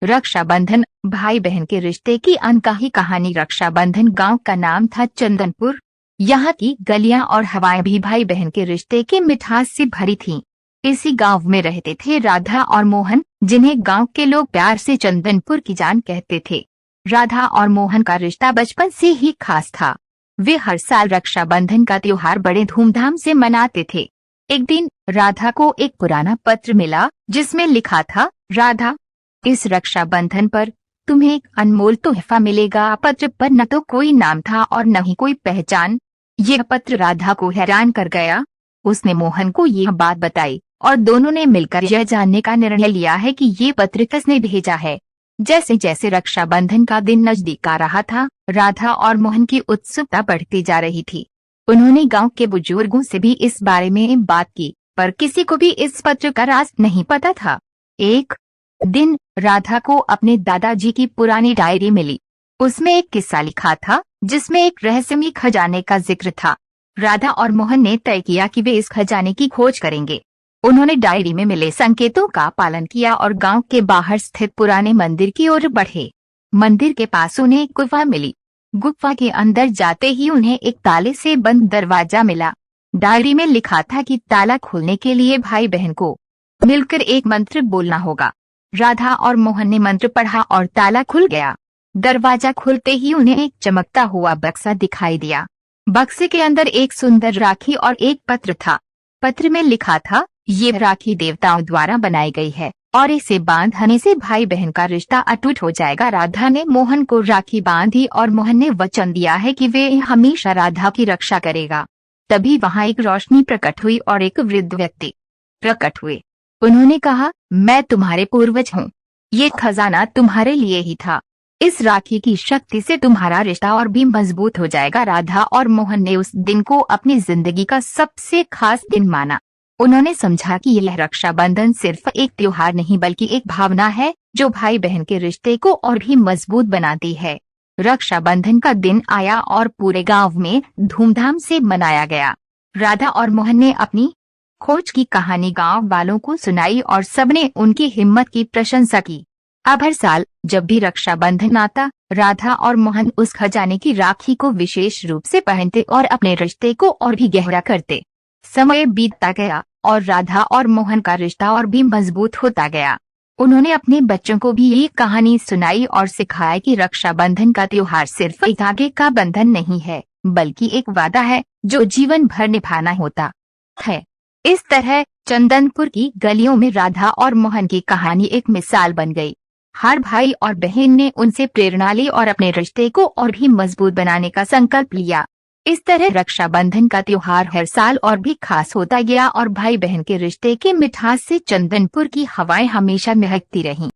रक्षाबंधन भाई बहन के रिश्ते की अनकही कहानी। रक्षाबंधन गांव का नाम था चंदनपुर। यहाँ की गलियां और हवाएं भी भाई बहन के रिश्ते की मिठास से भरी थीं। इसी गांव में रहते थे राधा और मोहन, जिन्हें गांव के लोग प्यार से चंदनपुर की जान कहते थे। राधा और मोहन का रिश्ता बचपन से ही खास था। वे हर साल रक्षाबंधन का त्योहार बड़े धूमधाम से मनाते थे। एक दिन राधा को एक पुराना पत्र मिला जिसमें लिखा था, राधा, इस रक्षाबंधन पर तुम्हें एक अनमोल तोहफा मिलेगा। पत्र पर न तो कोई नाम था और न ही कोई पहचान। यह पत्र राधा को हैरान कर गया। उसने मोहन को यह बात बताई और दोनों ने मिलकर यह जानने का निर्णय लिया है कि ये पत्र किसने भेजा है। जैसे जैसे रक्षाबंधन का दिन नजदीक आ रहा था, राधा और मोहन की उत्सुकता बढ़ती जा रही थी। उन्होंने गांव के बुजुर्गों से भी इस बारे में बात की, पर किसी को भी इस पत्र का राज नहीं पता था। एक दिन राधा को अपने दादाजी की पुरानी डायरी मिली। उसमें एक किस्सा लिखा था जिसमें एक रहस्यमयी खजाने का जिक्र था। राधा और मोहन ने तय किया कि वे इस खजाने की खोज करेंगे। उन्होंने डायरी में मिले संकेतों का पालन किया और गांव के बाहर स्थित पुराने मंदिर की ओर बढ़े। मंदिर के पास उन्हें एक गुफा मिली। गुफा के अंदर जाते ही उन्हें एक ताले से बंद दरवाजा मिला। डायरी में लिखा था कि ताला खोलने के लिए भाई बहन को मिलकर एक मंत्र बोलना होगा। राधा और मोहन ने मंत्र पढ़ा और ताला खुल गया। दरवाजा खुलते ही उन्हें एक चमकता हुआ बक्सा दिखाई दिया। बक्से के अंदर एक सुंदर राखी और एक पत्र था। पत्र में लिखा था, ये राखी देवताओं द्वारा बनाई गई है और इसे बांधने से भाई बहन का रिश्ता अटूट हो जाएगा। राधा ने मोहन को राखी बांधी और मोहन ने वचन दिया है कि वे हमेशा राधा की रक्षा करेगा। तभी वहाँ एक रोशनी प्रकट हुई और एक वृद्ध व्यक्ति प्रकट हुए। उन्होंने कहा, मैं तुम्हारे पूर्वज हूँ। ये खजाना तुम्हारे लिए ही था। इस राखी की शक्ति से तुम्हारा रिश्ता और भी मजबूत हो जाएगा। राधा और मोहन ने उस दिन को अपनी जिंदगी का सबसे खास दिन माना। उन्होंने समझा कि यह रक्षाबंधन सिर्फ एक त्योहार नहीं बल्कि एक भावना है जो भाई बहन के रिश्ते को और भी मजबूत बनाती है। रक्षाबंधन का दिन आया और पूरे गांव में धूमधाम से मनाया गया। राधा और मोहन ने अपनी खोज की कहानी गांव वालों को सुनाई और सबने उनकी हिम्मत की प्रशंसा की। अब हर साल जब भी रक्षाबंधन आता, राधा और मोहन उस खजाने की राखी को विशेष रूप से पहनते और अपने रिश्ते को और भी गहरा करते। समय बीतता गया और राधा और मोहन का रिश्ता और भी मजबूत होता गया। उन्होंने अपने बच्चों को भी ये कहानी सुनाई और सिखाया कि रक्षाबंधन का त्योहार सिर्फ एक धागे का बंधन नहीं है, बल्कि एक वादा है जो जीवन भर निभाना होता है। इस तरह चंदनपुर की गलियों में राधा और मोहन की कहानी एक मिसाल बन गई। हर भाई और बहन ने उनसे प्रेरणा ली और अपने रिश्ते को और भी मजबूत बनाने का संकल्प लिया। इस तरह रक्षाबंधन का त्योहार हर साल और भी खास होता गया और भाई बहन के रिश्ते की मिठास से चंदनपुर की हवाएं हमेशा महकती रहीं।